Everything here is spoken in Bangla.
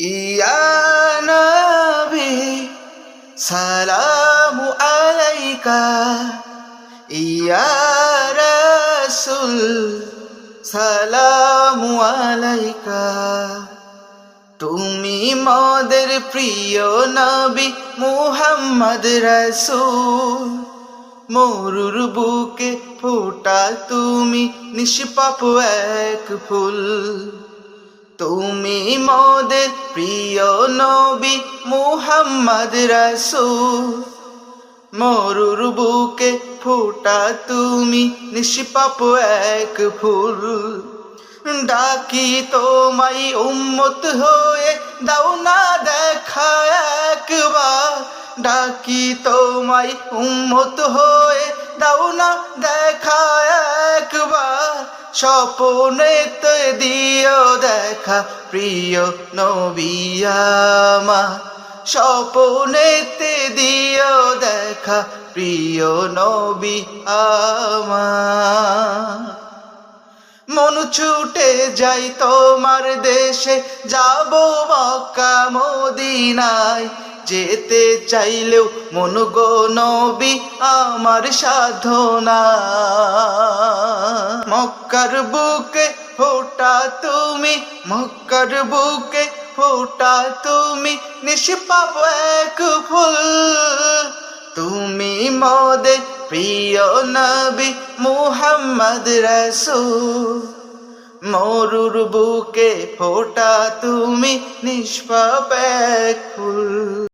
ইয়া নবী সালামু আলাইকা, ইয়া রাসূল সালামু আলাইকা। তুমি মোদের প্রিয় নবী মুহাম্মদ রাসূল, মরুর বুকে ফোটা তুমি নিষ্পাপ এক ফুল। তুমি মোদের প্রিয় নবী মুহাম্মদ রাসূল, মরুর বুকে ফোটা তুমি নিষ্পাপ এক ফুল। ডাকি তোমায় উম্মত হয়ে দাও না দেখা একবার, ডাকি তোমায় উম্মত হয়ে দাও না দেখা একবার। স্বপ্নেতে দিও দেখা প্রিয় নবী আমার, স্বপ্নেতে দিও দেখা প্রিয় নবী আমার। মন ছুটে যাই তোমার দেশে, যাব মক্কা মদিনায়। যেতে চাইলেও মন গো নবী আমার সাধনা। মক্কার বুকে ফোটা তুমি, মক্কার বুকে ফোটা তুমি নিষ্পাপ এক ফুল। তুমি মোদের প্রিয় নবী মুহাম্মদ রাসূল, মরুর বুকে ফোটা তুমি নিষ্পাপ এক ফুল।